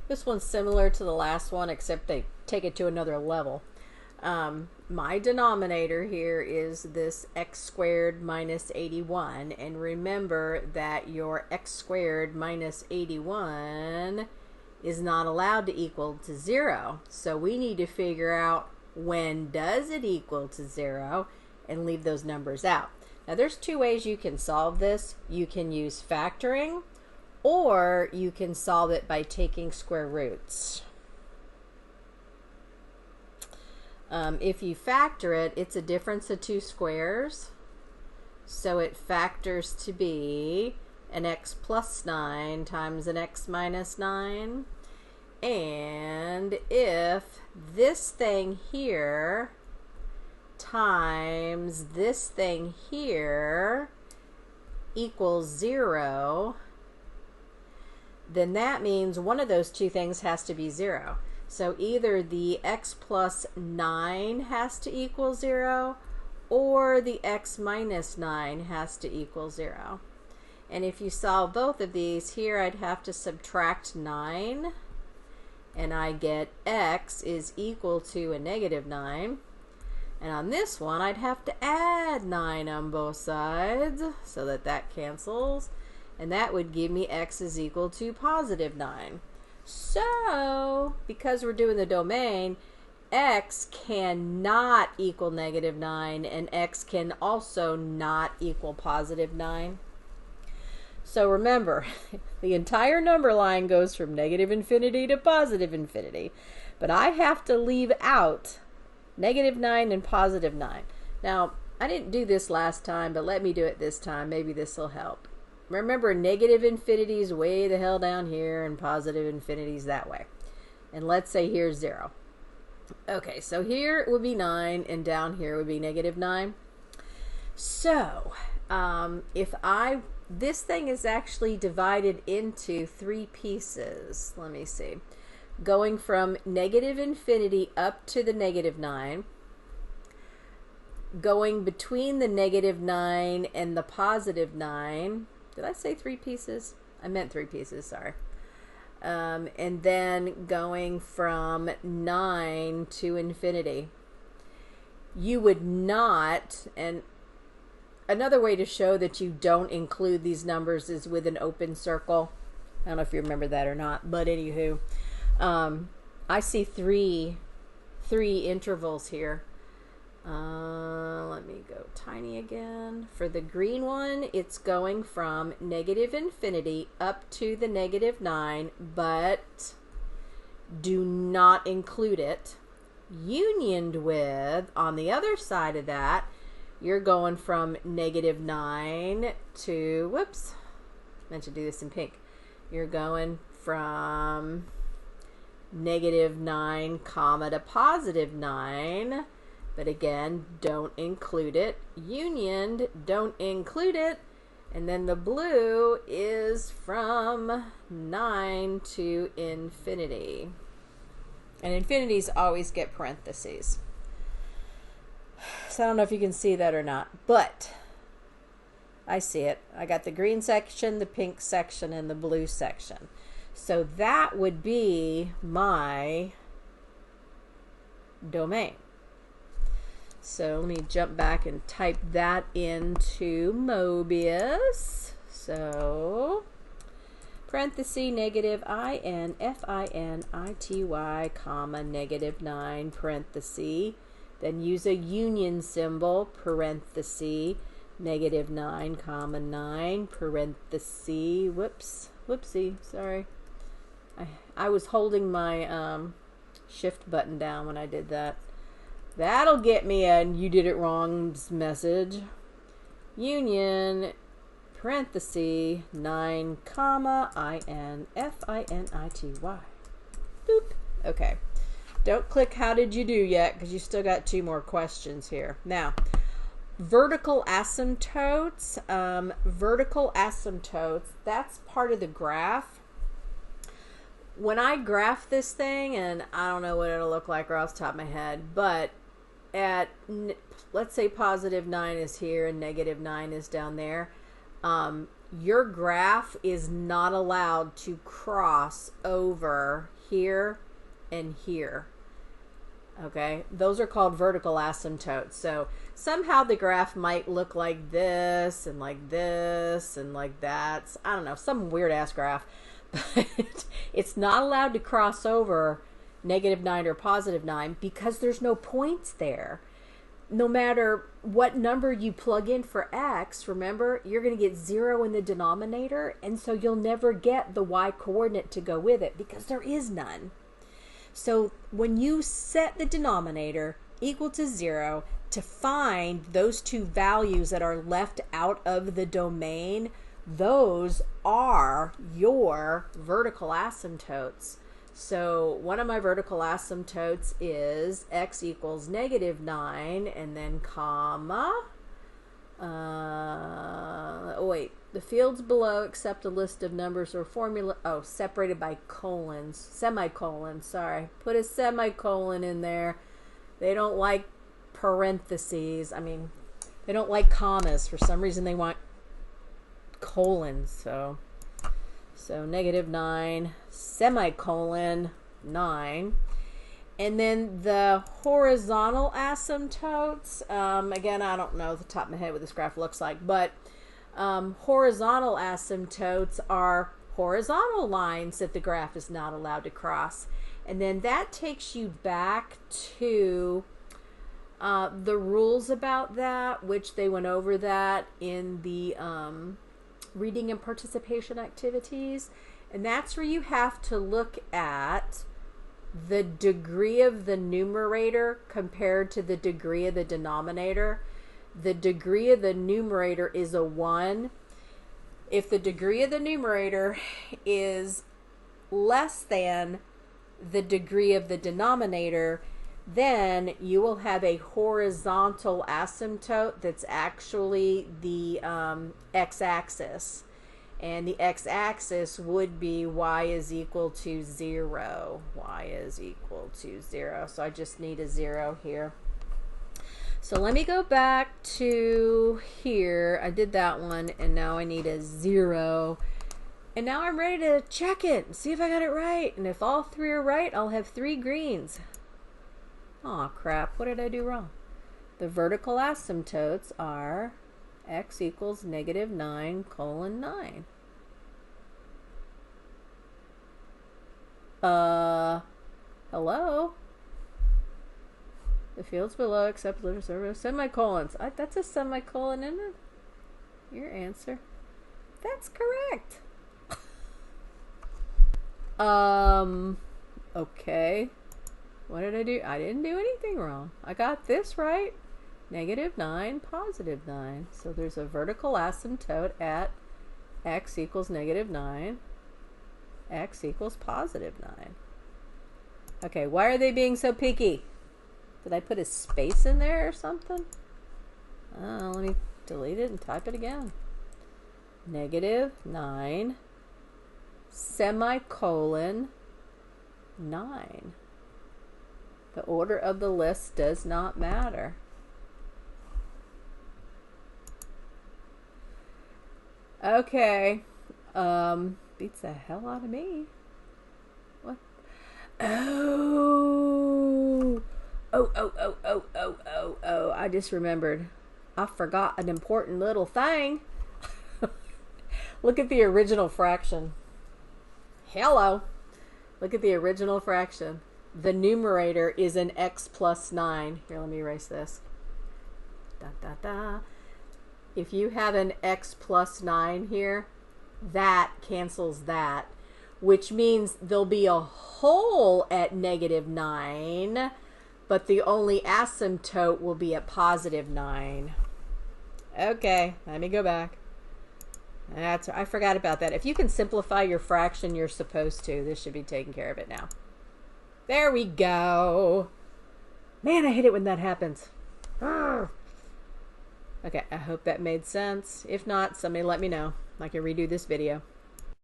This one's similar to the last one, except they take it to another level. My denominator here is this x squared minus 81. And remember that your x squared minus 81 is not allowed to equal to 0. So we need to figure out when does it equal to 0 and leave those numbers out. Now there's two ways you can solve this. You can use factoring, or you can solve it by taking square roots. If you factor it, it's a difference of two squares. So it factors to be an x plus 9 times an x minus 9. And if this thing here times this thing here equals 0, then that means one of those two things has to be 0. So either the x plus 9 has to equal 0, or the x minus 9 has to equal 0. And if you solve both of these, here I'd have to subtract 9, and I get x is equal to a negative 9. And on this one, I'd have to add 9 on both sides, so that cancels. And that would give me x is equal to positive 9. So, because we're doing the domain, x cannot equal negative 9, and x can also not equal positive 9. So remember, the entire number line goes from negative infinity to positive infinity. But I have to leave out negative 9 and positive 9. Now, I didn't do this last time, but let me do it this time. Maybe this will help. Remember, negative infinity is way the hell down here, and positive infinity is that way. And let's say here's 0. Okay, so here it would be 9, and down here would be negative 9. So, this thing is actually divided into 3 pieces. Let me see. Going from negative infinity up to the negative 9. Going between the negative 9 and the positive 9. Did I say 3 pieces? I meant 3 pieces, sorry. And then going from 9 to infinity. You would not, and another way to show that you don't include these numbers is with an open circle. I don't know if you remember that or not, but anywho, I see three intervals here. Let me go tiny again. For the green one, it's going from negative infinity up to the negative 9, but do not include it. Unioned with, on the other side of that, you're going from negative 9 to, whoops, meant to do this in pink. You're going from negative 9 comma to positive 9. But again, don't include it. Unioned, don't include it. And then the blue is from 9 to infinity. And infinities always get parentheses. So I don't know if you can see that or not, but I see it. I got the green section, the pink section, and the blue section. So that would be my domain. So let me jump back and type that into Mobius. So parenthesis negative infinity, comma negative 9 parenthesis. Then use a union symbol, parenthesis, negative 9 comma 9 parenthesis. Whoopsie, sorry. I was holding my shift button down when I did that. That'll get me a you did it wrong message. Union, parenthesis, 9 comma infinity. Boop. Okay. Don't click how did you do yet, because you still got 2 more questions here. Now, vertical asymptotes. Vertical asymptotes, that's part of the graph. When I graph this thing, and I don't know what it'll look like right off the top of my head, but at, let's say positive 9 is here and negative 9 is down there. your graph is not allowed to cross over here and here. Okay, those are called vertical asymptotes. So somehow the graph might look like this and like this and like that. I don't know, some weird ass graph. But it's not allowed to cross over -9 or +9 because there's no points there. No matter what number you plug in for x, remember, you're going to get 0 in the denominator, and so you'll never get the y coordinate to go with it because there is none. So when you set the denominator equal to 0 to find those two values that are left out of the domain, those are your vertical asymptotes. So one of my vertical asymptotes is x equals -9 and then comma. The fields below accept a list of numbers or formula. Oh, separated by colons, semicolons. Sorry, put a semicolon in there. They don't like parentheses. I mean, they don't like commas. For some reason, they want colons. So -9 semicolon 9. And then the horizontal asymptotes, again, I don't know off the top of my head what this graph looks like, but horizontal asymptotes are horizontal lines that the graph is not allowed to cross. And then that takes you back to the rules about that, which they went over that in the reading and participation activities. And that's where you have to look at the degree of the numerator compared to the degree of the denominator. The degree of the numerator is a 1. If the degree of the numerator is less than the degree of the denominator, then you will have a horizontal asymptote that's actually the x-axis. And the x-axis would be y is equal to 0. Y is equal to 0. So I just need a 0 here. So let me go back to here. I did that one, and now I need a 0. And now I'm ready to check it and see if I got it right. And if all 3 are right, I'll have 3 greens. Aw, crap. What did I do wrong? The vertical asymptotes are x equals -9 colon 9. Hello? The fields below accept letters over semicolons. That's a semicolon, isn't it? Your answer. That's correct. Okay. What did I do? I didn't do anything wrong. I got this right. -9, +9. So there's a vertical asymptote at x equals -9. X equals +9. Okay, why are they being so picky? Did I put a space in there or something? Let me delete it and type it again. -9 semicolon 9. The order of the list does not matter. Okay. Beats the hell out of me. What? Oh, I just remembered. I forgot an important little thing. Look at the original fraction. Hello. Look at the original fraction. The numerator is an x plus 9. Here, let me erase this. If you have an x plus 9 here, that cancels that, which means there'll be a hole at -9, but the only asymptote will be at +9. Okay, let me go back. I forgot about that. If you can simplify your fraction, you're supposed to. This should be taking care of it now. There we go. Man, I hate it when that happens. Urgh. Okay, I hope that made sense. If not, somebody let me know. I can redo this video.